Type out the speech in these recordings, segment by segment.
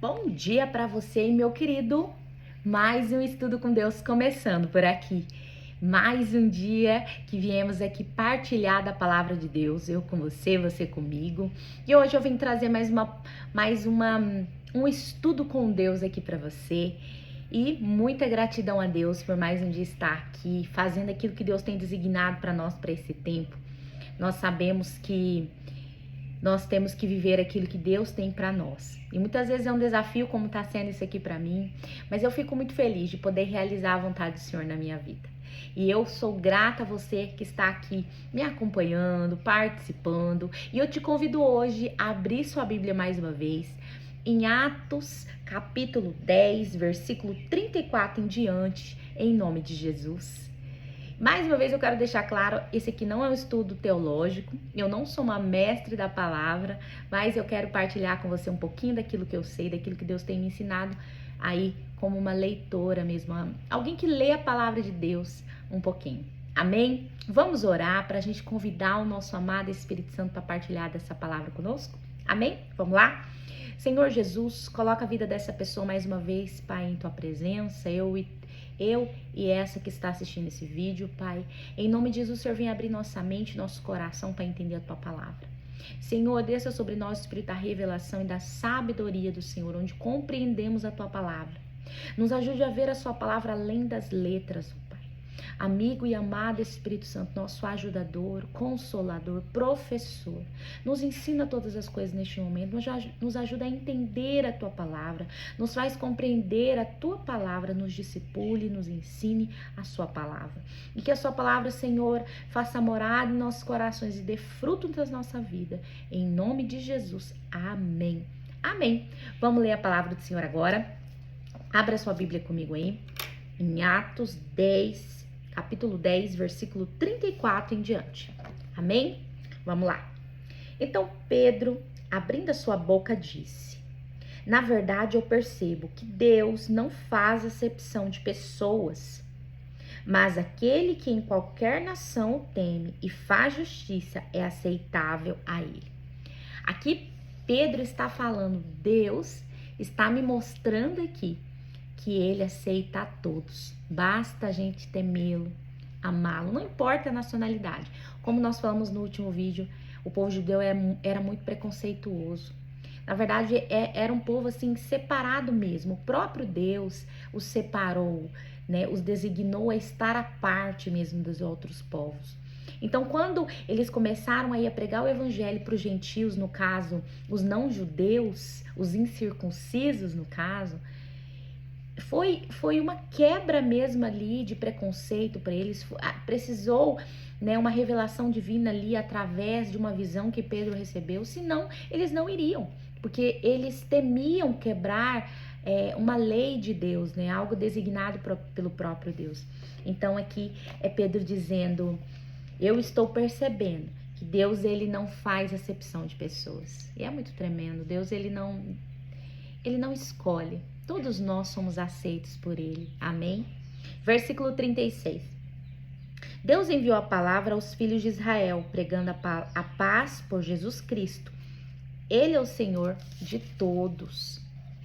Bom dia para você, meu querido. Mais um estudo com Deus começando por aqui. Mais um dia que viemos aqui partilhar da palavra de Deus, eu com você, você comigo. E hoje eu vim trazer um estudo com Deus aqui para você. E muita gratidão a Deus por mais um dia estar aqui, fazendo aquilo que Deus tem designado para nós para esse tempo. Nós sabemos que nós temos que viver aquilo que Deus tem para nós. E muitas vezes é um desafio, como está sendo isso aqui para mim, mas eu fico muito feliz de poder realizar a vontade do Senhor na minha vida. E eu sou grata a você que está aqui me acompanhando, participando. E eu te convido hoje a abrir sua Bíblia mais uma vez, em Atos, capítulo 10, versículo 34 em diante, em nome de Jesus. Mais uma vez eu quero deixar claro, esse aqui não é um estudo teológico, eu não sou uma mestre da palavra, mas eu quero partilhar com você um pouquinho daquilo que eu sei, daquilo que Deus tem me ensinado aí como uma leitora mesmo, alguém que lê a palavra de Deus um pouquinho. Amém? Vamos orar para a gente convidar o nosso amado Espírito Santo para partilhar dessa palavra conosco? Amém? Vamos lá? Senhor Jesus, coloca a vida dessa pessoa mais uma vez, Pai, em Tua presença, eu e essa que está assistindo esse vídeo, Pai. Em nome de Jesus, o Senhor vem abrir nossa mente, nosso coração para entender a Tua palavra. Senhor, desça sobre nós o Espírito da revelação e da sabedoria do Senhor, onde compreendemos a Tua palavra. Nos ajude a ver a Sua palavra além das letras, Pai. Amigo e amado Espírito Santo, nosso ajudador, consolador, professor, nos ensina todas as coisas neste momento, nos ajuda a entender a Tua palavra, nos faz compreender a Tua palavra, nos discipule, nos ensine a Sua palavra. E que a Sua palavra, Senhor, faça morada em nossos corações e dê fruto da nossa vida. Em nome de Jesus, amém. Amém. Vamos ler a palavra do Senhor agora. Abra sua Bíblia comigo aí, em Atos 10, capítulo 10, versículo 34 em diante. Amém? Vamos lá. Então Pedro, abrindo a sua boca, disse: na verdade eu percebo que Deus não faz acepção de pessoas, mas aquele que em qualquer nação o teme e faz justiça é aceitável a ele. Aqui Pedro está falando, Deus está me mostrando aqui que ele aceita a todos. Basta a gente temê-lo, amá-lo, não importa a nacionalidade. Como nós falamos no último vídeo, o povo judeu era muito preconceituoso. Na verdade, era um povo assim separado mesmo. O próprio Deus os separou, né? Os designou a estar à parte mesmo dos outros povos. Então, quando eles começaram aí a pregar o evangelho para os gentios, no caso, os não-judeus, os incircuncisos, no caso, foi uma quebra mesmo ali de preconceito para eles. Precisou, né, uma revelação divina ali através de uma visão que Pedro recebeu, senão eles não iriam, porque eles temiam quebrar uma lei de Deus, né, algo designado pelo próprio Deus. Então aqui é Pedro dizendo, eu estou percebendo que Deus, ele não faz acepção de pessoas. E é muito tremendo. Deus, ele não escolhe. Todos nós somos aceitos por ele. Amém? Versículo 36. Deus enviou a palavra aos filhos de Israel, pregando a paz por Jesus Cristo. Ele é o Senhor de todos.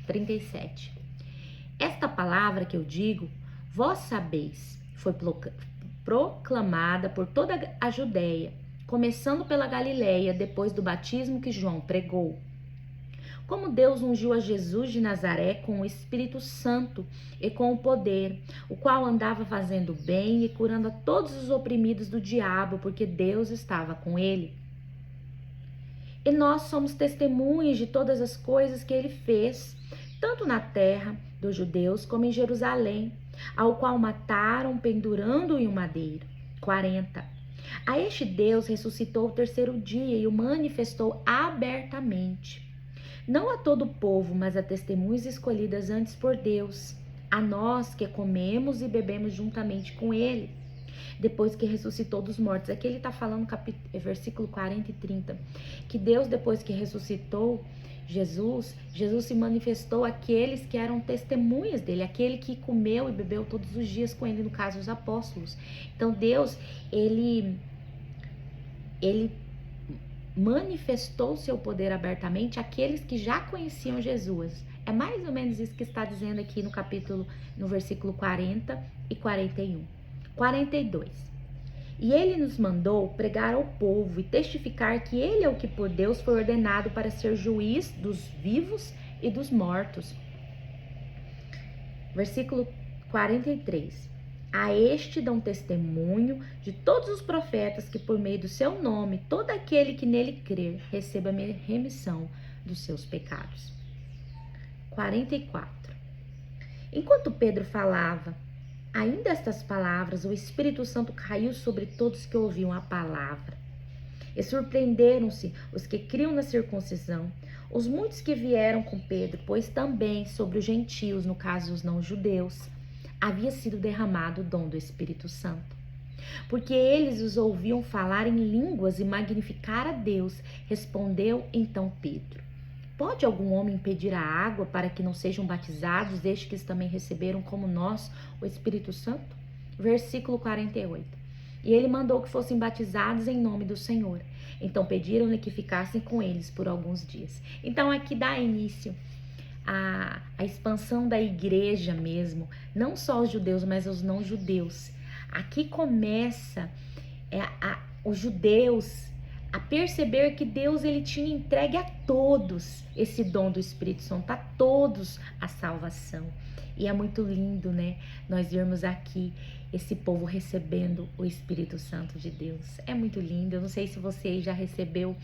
37. Esta palavra que eu digo, vós sabeis, foi proclamada por toda a Judéia, começando pela Galileia, depois do batismo que João pregou. Como Deus ungiu a Jesus de Nazaré com o Espírito Santo e com o poder, o qual andava fazendo bem e curando a todos os oprimidos do diabo, porque Deus estava com ele. E nós somos testemunhas de todas as coisas que ele fez, tanto na terra dos judeus como em Jerusalém, ao qual mataram pendurando-o em um madeiro. 40. A este Deus ressuscitou o terceiro dia e o manifestou abertamente. Não a todo o povo, mas a testemunhas escolhidas antes por Deus, a nós que comemos e bebemos juntamente com ele, depois que ressuscitou dos mortos. Aqui ele está falando, versículo 40 e 30, que Deus, depois que ressuscitou Jesus se manifestou àqueles que eram testemunhas dele, aquele que comeu e bebeu todos os dias com ele, no caso, os apóstolos. Então Deus, ele manifestou seu poder abertamente àqueles que já conheciam Jesus. É mais ou menos isso que está dizendo aqui no versículo 40 e 41. 42. E ele nos mandou pregar ao povo e testificar que ele é o que por Deus foi ordenado para ser juiz dos vivos e dos mortos. Versículo 43. A este dão testemunho de todos os profetas que por meio do seu nome, todo aquele que nele crer, receba a remissão dos seus pecados. 44. Enquanto Pedro falava ainda estas palavras, o Espírito Santo caiu sobre todos que ouviam a palavra. E surpreenderam-se os que criam na circuncisão, os muitos que vieram com Pedro, pois também sobre os gentios, no caso os não-judeus, havia sido derramado o dom do Espírito Santo. Porque eles os ouviam falar em línguas e magnificar a Deus. Respondeu então Pedro: pode algum homem pedir a água para que não sejam batizados, desde que eles também receberam como nós o Espírito Santo? Versículo 48. E ele mandou que fossem batizados em nome do Senhor. Então pediram-lhe que ficassem com eles por alguns dias. Então aqui dá início a expansão da igreja mesmo, não só os judeus, mas os não judeus. Aqui começa os judeus a perceber que Deus ele tinha entregue a todos esse dom do Espírito Santo, a todos a salvação. E é muito lindo, né? Nós vermos aqui esse povo recebendo o Espírito Santo de Deus. É muito lindo. Eu não sei se você já recebeu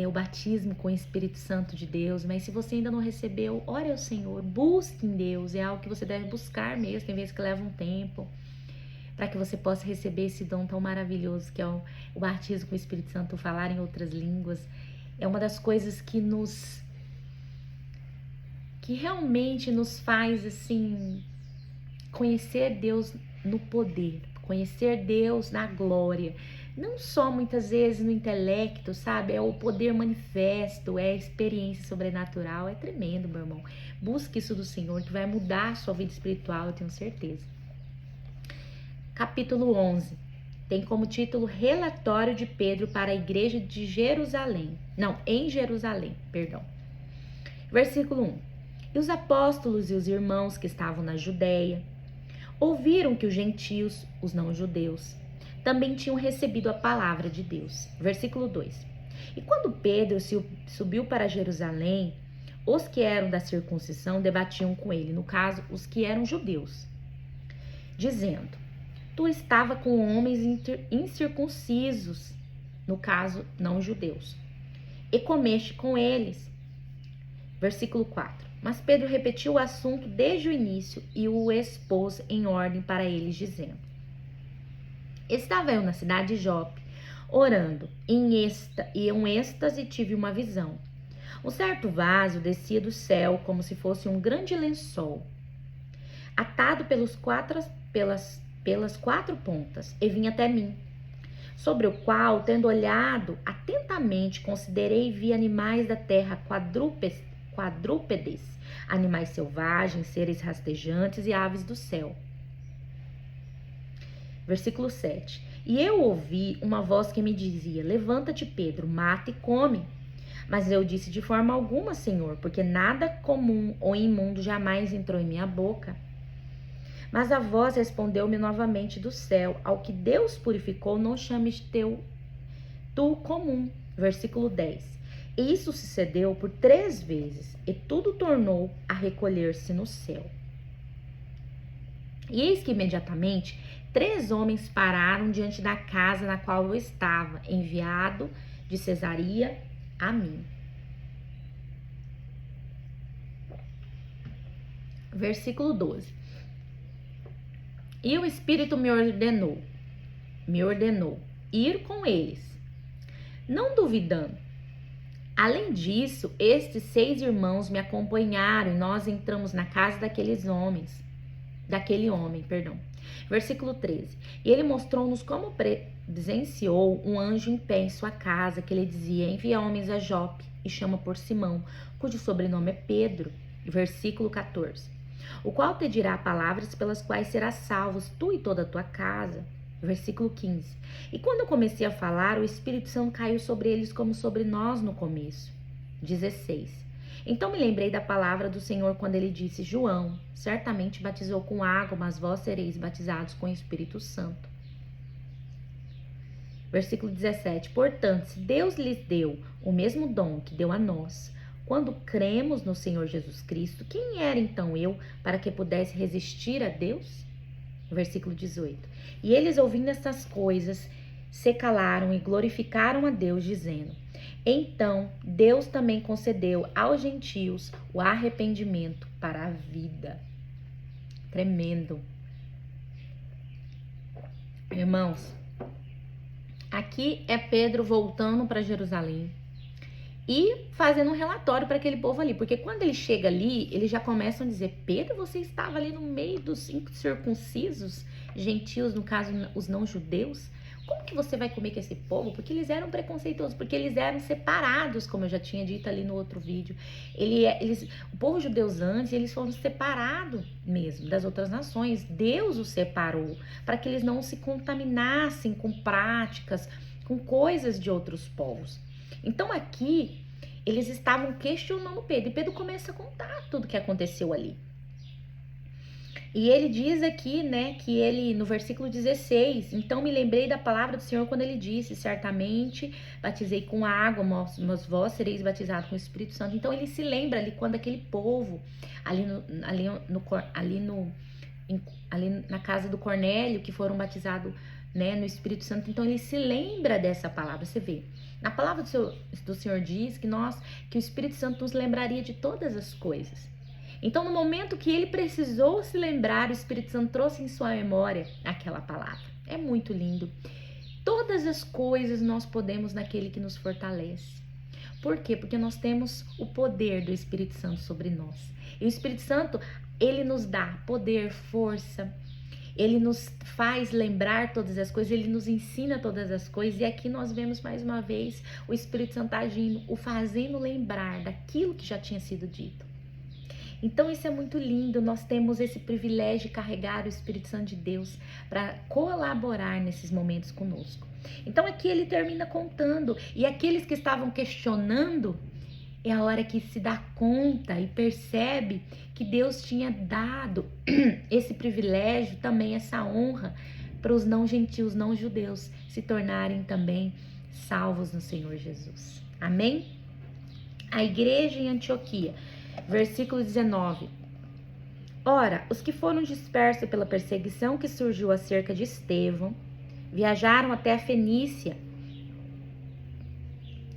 o batismo com o Espírito Santo de Deus, mas se você ainda não recebeu, ore ao Senhor, busque em Deus. É algo que você deve buscar mesmo, tem vezes que leva um tempo, para que você possa receber esse dom tão maravilhoso que é o batismo com o Espírito Santo, falar em outras línguas. É uma das coisas que realmente nos faz assim conhecer Deus no poder, conhecer Deus na glória. Não só muitas vezes no intelecto, sabe? É o poder manifesto, é a experiência sobrenatural. É tremendo, meu irmão. Busque isso do Senhor, que vai mudar a sua vida espiritual, eu tenho certeza. Capítulo 11. Tem como título Relatório de Pedro para a igreja de Jerusalém. Não, em Jerusalém, perdão. Versículo 1. E os apóstolos e os irmãos que estavam na Judéia ouviram que os gentios, os não-judeus, também tinham recebido a palavra de Deus. Versículo 2. E quando Pedro subiu para Jerusalém, os que eram da circuncisão debatiam com ele, no caso, os que eram judeus, dizendo: tu estava com homens incircuncisos, no caso, não judeus, e comeste com eles. Versículo 4. Mas Pedro repetiu o assunto desde o início e o expôs em ordem para eles, dizendo: estava eu na cidade de Jope, orando, e em êxtase tive uma visão. Um certo vaso descia do céu como se fosse um grande lençol, atado pelas quatro pontas, e vinha até mim, sobre o qual, tendo olhado atentamente, considerei e vi animais da terra, quadrúpedes, animais selvagens, seres rastejantes e aves do céu. Versículo 7. E eu ouvi uma voz que me dizia: levanta-te, Pedro, mata e come. Mas eu disse: de forma alguma, Senhor, porque nada comum ou imundo jamais entrou em minha boca. Mas a voz respondeu-me novamente do céu: ao que Deus purificou, não chames tu comum. Versículo 10. E isso sucedeu por 3 vezes, e tudo tornou a recolher-se no céu. E eis que imediatamente 3 homens pararam diante da casa na qual eu estava, enviado de Cesaria a mim. Versículo 12. E o Espírito me ordenou ir com eles, não duvidando. Além disso, estes 6 irmãos me acompanharam e nós entramos na casa daquele homem. Versículo 13. E ele mostrou-nos como presenciou um anjo em pé em sua casa, que lhe dizia: envia homens a Jope e chama por Simão, cujo sobrenome é Pedro. Versículo 14. O qual te dirá palavras pelas quais serás salvos, tu e toda a tua casa. Versículo 15. E quando eu comecei a falar, o Espírito Santo caiu sobre eles como sobre nós no começo. 16. Então me lembrei da palavra do Senhor quando ele disse: João certamente batizou com água, mas vós sereis batizados com o Espírito Santo. Versículo 17. Portanto, se Deus lhes deu o mesmo dom que deu a nós, quando cremos no Senhor Jesus Cristo, quem era então eu para que pudesse resistir a Deus? Versículo 18. E eles, ouvindo estas coisas, se calaram e glorificaram a Deus, dizendo: então Deus também concedeu aos gentios o arrependimento para a vida. Tremendo. Irmãos, aqui é Pedro voltando para Jerusalém e fazendo um relatório para aquele povo ali, porque quando ele chega ali, eles já começam a dizer: Pedro, você estava ali no meio dos incircuncisos, gentios, no caso, os não-judeus. Como que você vai comer com esse povo? Porque eles eram preconceituosos, porque eles eram separados, como eu já tinha dito ali no outro vídeo. O povo judeu antes, eles foram separados mesmo das outras nações. Deus os separou para que eles não se contaminassem com práticas, com coisas de outros povos. Então aqui, eles estavam questionando Pedro, e Pedro começa a contar tudo o que aconteceu ali. E ele diz aqui, né, que ele, no versículo 16, então me lembrei da palavra do Senhor quando ele disse: certamente batizei com água, mas vós sereis batizados com o Espírito Santo. Então ele se lembra ali quando aquele povo, ali na casa do Cornélio, que foram batizados, né, no Espírito Santo. Então ele se lembra dessa palavra. Você vê, na palavra do Senhor diz que o Espírito Santo nos lembraria de todas as coisas. Então, no momento que ele precisou se lembrar, o Espírito Santo trouxe em sua memória aquela palavra. É muito lindo. Todas as coisas nós podemos naquele que nos fortalece. Por quê? Porque nós temos o poder do Espírito Santo sobre nós. E o Espírito Santo, ele nos dá poder, força. Ele nos faz lembrar todas as coisas, ele nos ensina todas as coisas. E aqui nós vemos mais uma vez o Espírito Santo agindo, o fazendo lembrar daquilo que já tinha sido dito. Então isso é muito lindo, nós temos esse privilégio de carregar o Espírito Santo de Deus para colaborar nesses momentos conosco. Então aqui ele termina contando, e aqueles que estavam questionando, é a hora que se dá conta e percebe que Deus tinha dado esse privilégio, também essa honra, para os não gentios, não judeus, se tornarem também salvos no Senhor Jesus. Amém? A igreja em Antioquia. Versículo 19. Ora, os que foram dispersos pela perseguição que surgiu acerca de Estevão, viajaram até a Fenícia,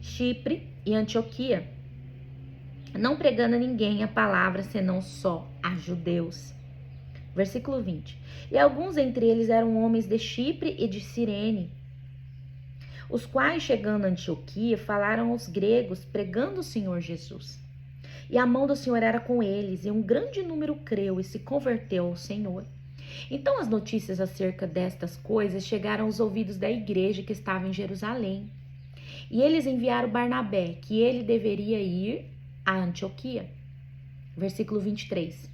Chipre e Antioquia, não pregando a ninguém a palavra, senão só a judeus. Versículo 20. E alguns entre eles eram homens de Chipre e de Cirene, os quais, chegando a Antioquia, falaram aos gregos, pregando o Senhor Jesus. E a mão do Senhor era com eles, e um grande número creu e se converteu ao Senhor. Então as notícias acerca destas coisas chegaram aos ouvidos da igreja que estava em Jerusalém. E eles enviaram Barnabé, que ele deveria ir a Antioquia. Versículo 23.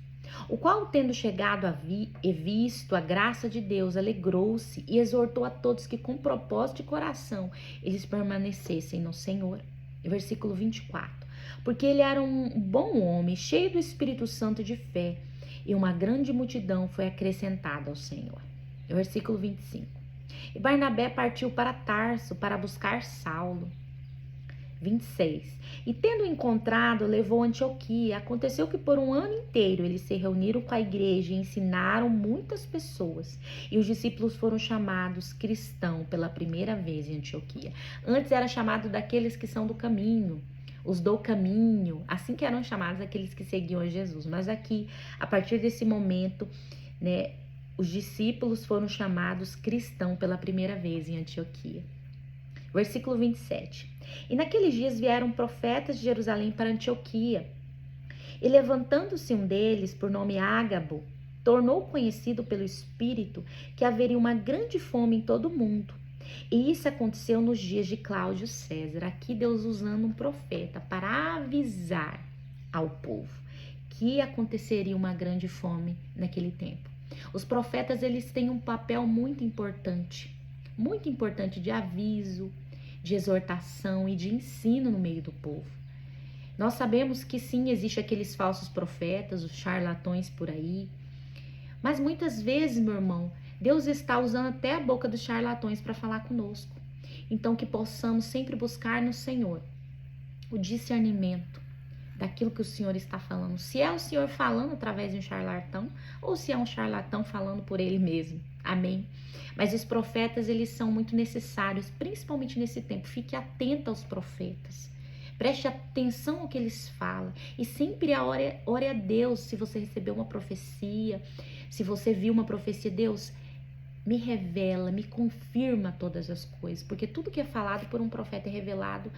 O qual, tendo chegado e visto a graça de Deus, alegrou-se e exortou a todos que, com propósito de coração, eles permanecessem no Senhor. Versículo 24. Porque ele era um bom homem, cheio do Espírito Santo de fé, e uma grande multidão foi acrescentada ao Senhor. Versículo 25. E Barnabé partiu para Tarso para buscar Saulo. 26. E tendo encontrado, levou a Antioquia. Aconteceu que por um ano inteiro eles se reuniram com a igreja e ensinaram muitas pessoas. E os discípulos foram chamados cristãos pela primeira vez em Antioquia. Antes era chamado daqueles que são do caminho, os do caminho, assim que eram chamados aqueles que seguiam a Jesus. Mas aqui, a partir desse momento, né, os discípulos foram chamados cristãos pela primeira vez em Antioquia. Versículo 27. E naqueles dias vieram profetas de Jerusalém para Antioquia. E levantando-se um deles, por nome Ágabo, tornou conhecido pelo Espírito que haveria uma grande fome em todo o mundo. E isso aconteceu nos dias de Cláudio César. Aqui Deus usando um profeta para avisar ao povo que aconteceria uma grande fome naquele tempo. Os profetas, eles têm um papel muito importante de aviso, de exortação e de ensino no meio do povo. Nós sabemos que sim, existe aqueles falsos profetas, os charlatões por aí. Mas muitas vezes, meu irmão, Deus está usando até a boca dos charlatões para falar conosco. Então que possamos sempre buscar no Senhor o discernimento daquilo que o Senhor está falando. Se é o Senhor falando através de um charlatão ou se é um charlatão falando por ele mesmo. Amém? Mas os profetas, eles são muito necessários, principalmente nesse tempo. Fique atento aos profetas. Preste atenção ao que eles falam. E sempre ore a Deus se você recebeu uma profecia, se você viu uma profecia. Deus, me revela, me confirma todas as coisas. Porque tudo que é falado por um profeta é revelado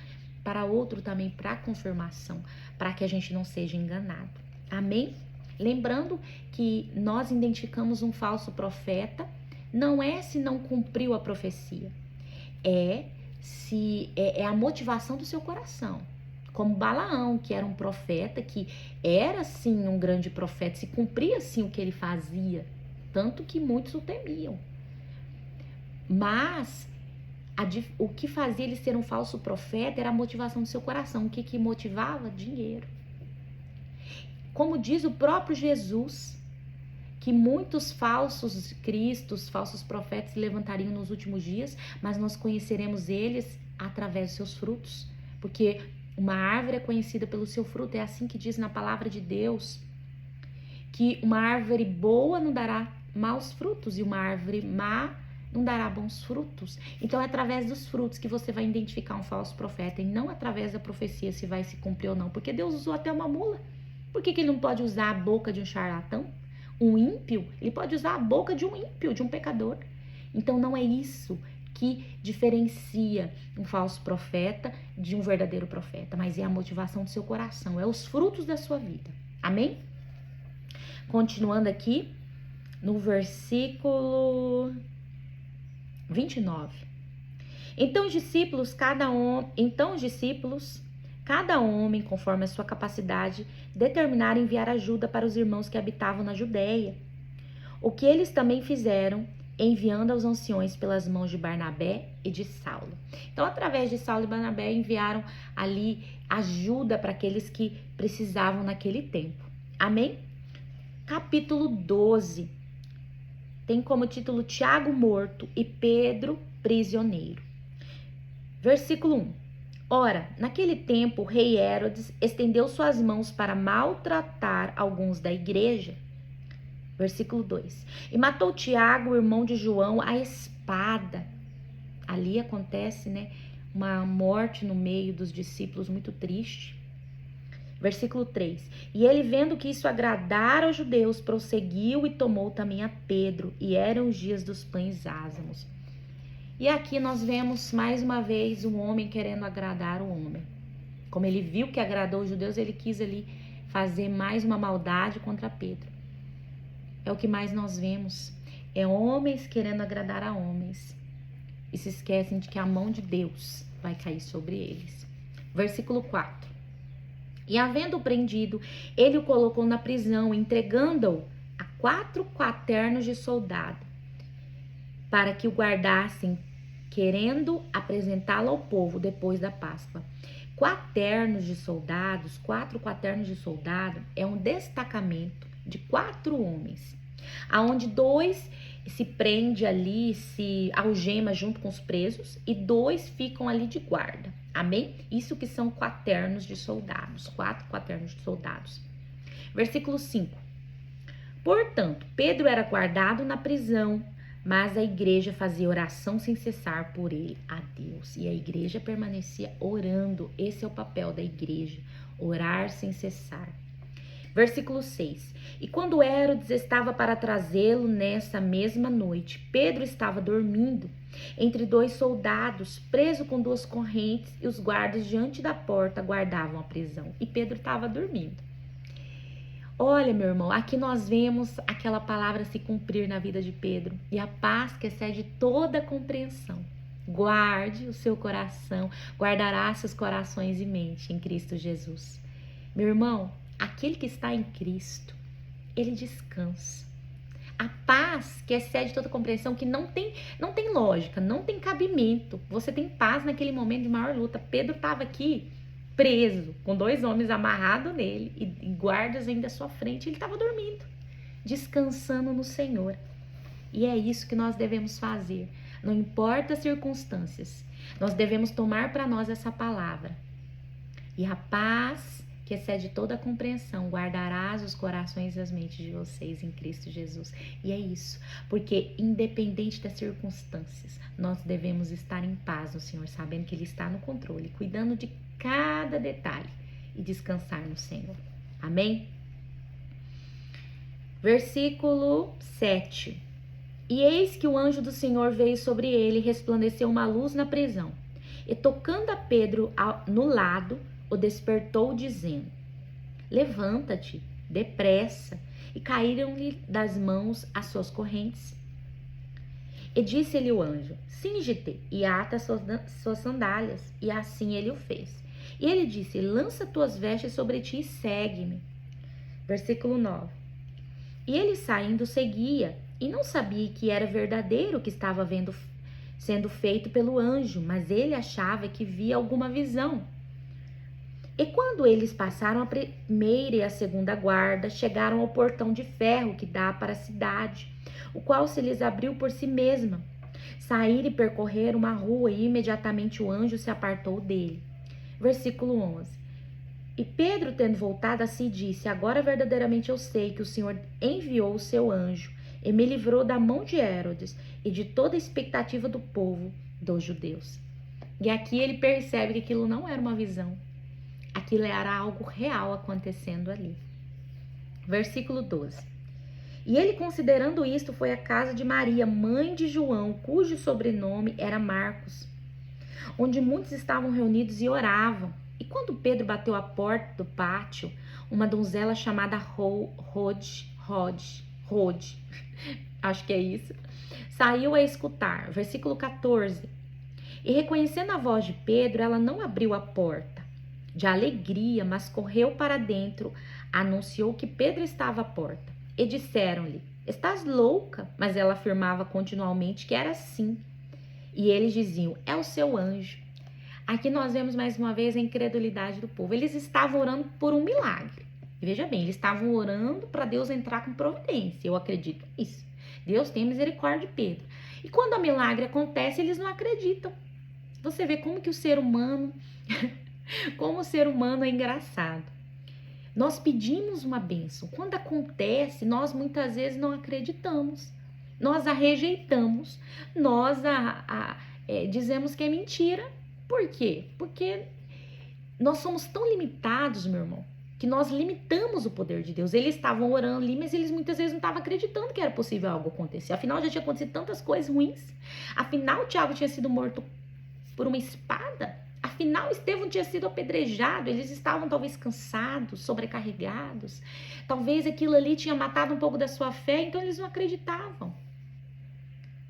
para outro também, para confirmação, para que a gente não seja enganado. Amém? Lembrando que nós identificamos um falso profeta, não é se não cumpriu a profecia, é a motivação do seu coração. Como Balaão, que era um profeta, que era sim um grande profeta, se cumpria sim o que ele fazia, tanto que muitos o temiam. Mas o que fazia ele ser um falso profeta era a motivação do seu coração. O que motivava? Dinheiro. Como diz o próprio Jesus, que muitos falsos cristos, falsos profetas se levantariam nos últimos dias, mas nós conheceremos eles através dos seus frutos. Porque uma árvore é conhecida pelo seu fruto. É assim que diz na palavra de Deus, que uma árvore boa não dará maus frutos e uma árvore má não dará bons frutos. Então é através dos frutos que você vai identificar um falso profeta e não através da profecia se vai se cumprir ou não. Porque Deus usou até uma mula. Por que ele não pode usar a boca de um charlatão? Um ímpio, ele pode usar a boca de um ímpio, de um pecador. Então não é isso que diferencia um falso profeta de um verdadeiro profeta, mas é a motivação do seu coração, é os frutos da sua vida. Amém? Continuando aqui no versículo 29. Então os discípulos, cada homem, conforme a sua capacidade, determinaram enviar ajuda para os irmãos que habitavam na Judéia. O que eles também fizeram, enviando aos anciões pelas mãos de Barnabé e de Saulo. Então, através de Saulo e Barnabé, enviaram ali ajuda para aqueles que precisavam naquele tempo. Amém? Capítulo 12. Tem como título Tiago morto e Pedro prisioneiro. Versículo 1. Ora, naquele tempo, o rei Herodes estendeu suas mãos para maltratar alguns da igreja. Versículo 2. E matou Tiago, o irmão de João, à espada. Ali acontece, uma morte no meio dos discípulos muito triste. Versículo 3. E ele, vendo que isso agradara aos judeus, prosseguiu e tomou também a Pedro. E eram os dias dos pães ázimos. E aqui nós vemos mais uma vez um homem querendo agradar o homem. Como ele viu que agradou os judeus, ele quis ali fazer mais uma maldade contra Pedro. É o que mais nós vemos. É homens querendo agradar a homens. E se esquecem de que a mão de Deus vai cair sobre eles. Versículo 4. E havendo-o prendido, ele o colocou na prisão, entregando-o a 4 quaternos de soldado, para que o guardassem, querendo apresentá-lo ao povo depois da Páscoa. 4 quaternos de soldado é um destacamento de 4 homens, aonde 2 se prende ali, se algema junto com os presos e 2 ficam ali de guarda. Amém? Isso que são 4 quaternos de soldados, 4 quaternos de soldados. Versículo 5. Portanto, Pedro era guardado na prisão, mas a igreja fazia oração sem cessar por ele a Deus. E a igreja permanecia orando. Esse é o papel da igreja, orar sem cessar. Versículo 6. E quando Herodes estava para trazê-lo nessa mesma noite, Pedro estava dormindo entre 2 soldados, preso com 2 correntes, e os guardas diante da porta guardavam a prisão. E Pedro estava dormindo. Olha, meu irmão, aqui nós vemos aquela palavra se cumprir na vida de Pedro. E a paz que excede toda compreensão. Guarde o seu coração, guardará seus corações e mente em Cristo Jesus. Meu irmão, aquele que está em Cristo, ele descansa. A paz que excede toda compreensão, que não tem lógica, não tem cabimento. Você tem paz naquele momento de maior luta. Pedro estava aqui preso, com 2 homens amarrados nele e guardas ainda à sua frente. Ele estava dormindo, descansando no Senhor. E é isso que nós devemos fazer. Não importa as circunstâncias, nós devemos tomar para nós essa palavra. E a paz que excede toda a compreensão guardarás os corações e as mentes de vocês em Cristo Jesus. E é isso, porque independente das circunstâncias, nós devemos estar em paz no Senhor, sabendo que Ele está no controle, cuidando de cada detalhe e descansar no Senhor. Amém? Versículo 7. E eis que o anjo do Senhor veio sobre ele e resplandeceu uma luz na prisão. E tocando a Pedro no lado, o despertou dizendo: levanta-te, depressa. E caíram-lhe das mãos as suas correntes. E disse-lhe o anjo: cinge-te e ata suas sandálias. E assim ele o fez. E ele disse: lança tuas vestes sobre ti e segue-me. Versículo 9. E ele saindo seguia, e não sabia que era verdadeiro o que estava sendo feito pelo anjo, mas ele achava que via alguma visão. E quando eles passaram a primeira e a segunda guarda, chegaram ao portão de ferro que dá para a cidade, o qual se lhes abriu por si mesma. Saíram e percorreram uma rua, e imediatamente o anjo se apartou dele. Versículo 11. E Pedro, tendo voltado a si, disse: agora verdadeiramente eu sei que o Senhor enviou o seu anjo e me livrou da mão de Herodes e de toda a expectativa do povo dos judeus. E aqui ele percebe que aquilo não era uma visão. Aquilo era algo real acontecendo ali. Versículo 12. E ele, considerando isto, foi à casa de Maria, mãe de João, cujo sobrenome era Marcos, onde muitos estavam reunidos e oravam. E quando Pedro bateu à porta do pátio, uma donzela chamada Rode, acho que é isso, saiu a escutar. Versículo 14. E reconhecendo a voz de Pedro, ela não abriu a porta de alegria, mas correu para dentro, anunciou que Pedro estava à porta. E disseram-lhe: estás louca? Mas ela afirmava continuamente que era assim. E eles diziam: é o seu anjo. Aqui nós vemos mais uma vez a incredulidade do povo. Eles estavam orando por um milagre. Veja bem, eles estavam orando para Deus entrar com providência. Eu acredito nisso. Deus tem misericórdia de Pedro. E quando o milagre acontece, eles não acreditam. Você vê como que o ser humano, como o ser humano é engraçado. Nós pedimos uma bênção. Quando acontece, nós muitas vezes não acreditamos. Nós a rejeitamos. Nós dizemos que é mentira. Por quê? Porque nós somos tão limitados, meu irmão, que nós limitamos o poder de Deus. Eles estavam orando ali, mas eles muitas vezes não estavam acreditando que era possível algo acontecer. Afinal, já tinha acontecido tantas coisas ruins. Afinal, Tiago tinha sido morto por uma espada. Afinal, Estevão tinha sido apedrejado. Eles estavam talvez cansados, sobrecarregados. Talvez aquilo ali tinha matado um pouco da sua fé, então eles não acreditavam.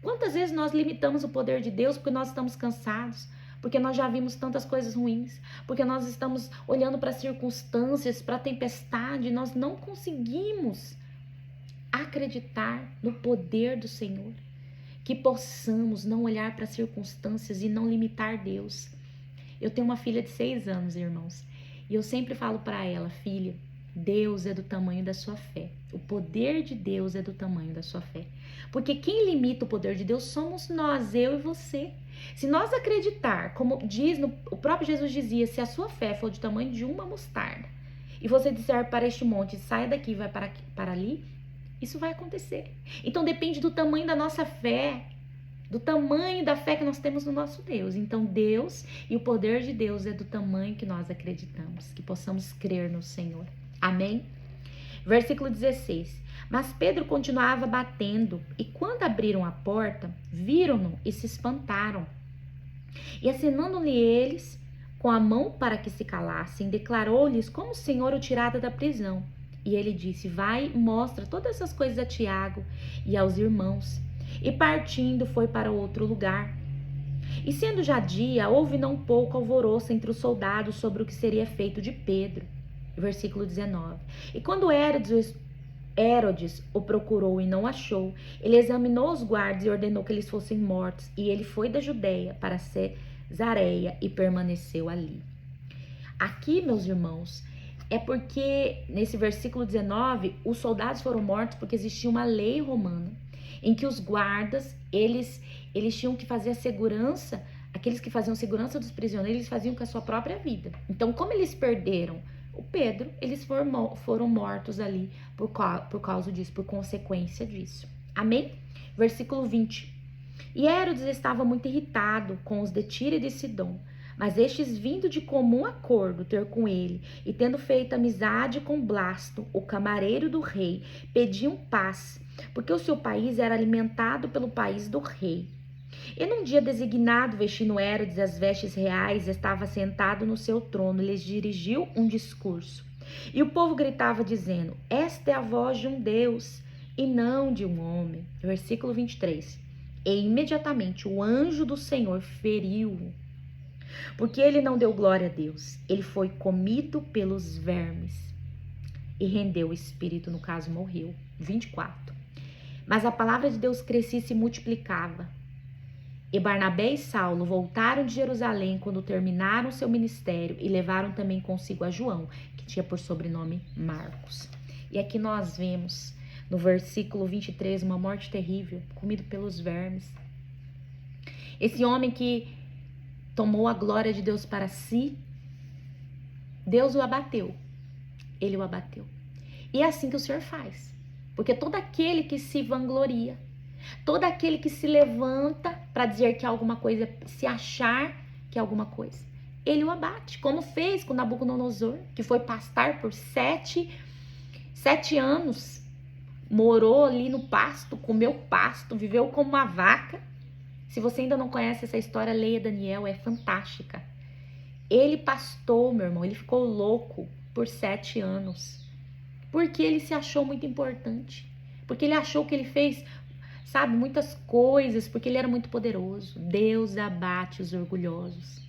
Quantas vezes nós limitamos o poder de Deus porque nós estamos cansados? Porque nós já vimos tantas coisas ruins, porque nós estamos olhando para as circunstâncias, para a tempestade, nós não conseguimos acreditar no poder do Senhor. Que possamos não olhar para as circunstâncias e não limitar Deus. Eu tenho uma filha de 6 anos, irmãos, e eu sempre falo para ela: filha, Deus é do tamanho da sua fé. O poder de Deus é do tamanho da sua fé. Porque quem limita o poder de Deus somos nós, eu e você. Se nós acreditar, como diz, o próprio Jesus dizia: se a sua fé for do tamanho de uma mostarda, e você disser para este monte: saia daqui e vai para ali, isso vai acontecer. Então depende do tamanho da nossa fé, do tamanho da fé que nós temos no nosso Deus. Então Deus e o poder de Deus é do tamanho que nós acreditamos, que possamos crer no Senhor. Amém? Versículo 16. Mas Pedro continuava batendo, e quando abriram a porta, viram-no e se espantaram. E acenando-lhe eles com a mão para que se calassem, declarou-lhes como o Senhor o tirara da prisão. E ele disse: vai e mostra todas essas coisas a Tiago e aos irmãos. E partindo foi para outro lugar. E sendo já dia, houve não pouco alvoroço entre os soldados sobre o que seria feito de Pedro. Versículo 19. E quando Herodes o procurou e não achou, ele examinou os guardas e ordenou que eles fossem mortos. E ele foi da Judeia para Cesareia e permaneceu ali. Aqui, meus irmãos, é porque nesse versículo 19, os soldados foram mortos porque existia uma lei romana em que os guardas, eles tinham que fazer a segurança, aqueles que faziam segurança dos prisioneiros, eles faziam com a sua própria vida. Então, como eles perderam o Pedro, eles foram mortos ali por causa disso, por consequência disso. Amém? Versículo 20. E Herodes estava muito irritado com os de Tiro e de Sidom, mas estes, vindo de comum acordo ter com ele, e tendo feito amizade com Blasto, o camareiro do rei, pediam paz, porque o seu país era alimentado pelo país do rei. E num dia designado, vestindo Herodes as vestes reais, estava sentado no seu trono e lhes dirigiu um discurso. E o povo gritava dizendo: esta é a voz de um Deus e não de um homem. Versículo 23. E imediatamente o anjo do Senhor feriu-o, porque ele não deu glória a Deus. Ele foi comido pelos vermes e rendeu o espírito, no caso morreu. 24. Mas a palavra de Deus crescia e se multiplicava. E Barnabé e Saulo voltaram de Jerusalém quando terminaram seu ministério e levaram também consigo a João, que tinha por sobrenome Marcos. E aqui nós vemos no versículo 23 uma morte terrível, comido pelos vermes. Esse homem que tomou a glória de Deus para si, Deus o abateu. Ele o abateu. E é assim que o Senhor faz. Porque todo aquele que se vangloria, todo aquele que se levanta para dizer que alguma coisa, se achar que é alguma coisa, ele o abate, como fez com Nabucodonosor, que foi pastar por 7 anos, morou ali no pasto, comeu pasto, viveu como uma vaca. Se você ainda não conhece essa história, leia Daniel, é fantástica. Ele pastou, meu irmão, ele ficou louco por 7 anos, porque ele se achou muito importante, porque ele achou que ele fez, sabe, muitas coisas, porque ele era muito poderoso. Deus abate os orgulhosos.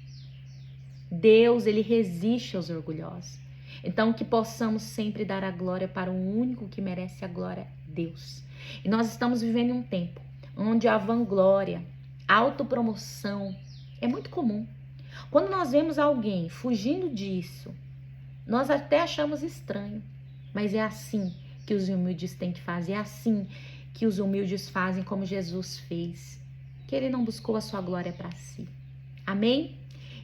Deus, ele resiste aos orgulhosos. Então, que possamos sempre dar a glória para o único que merece a glória, Deus. E nós estamos vivendo um tempo onde a vanglória, a autopromoção é muito comum. Quando nós vemos alguém fugindo disso, nós até achamos estranho. Mas é assim que os humildes têm que fazer, é assim que os humildes fazem como Jesus fez, que ele não buscou a sua glória para si. Amém?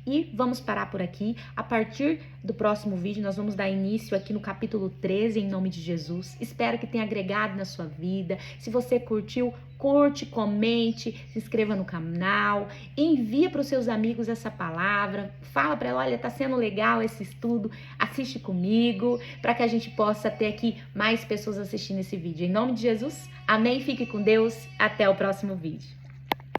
E vamos parar por aqui. A partir do próximo vídeo, nós vamos dar início aqui no capítulo 13, em nome de Jesus. Espero que tenha agregado na sua vida. Se você curtiu, curte, comente, se inscreva no canal, envia para os seus amigos essa palavra, fala para ela, olha, tá sendo legal esse estudo, assiste comigo, para que a gente possa ter aqui mais pessoas assistindo esse vídeo. Em nome de Jesus, amém, fique com Deus, até o próximo vídeo.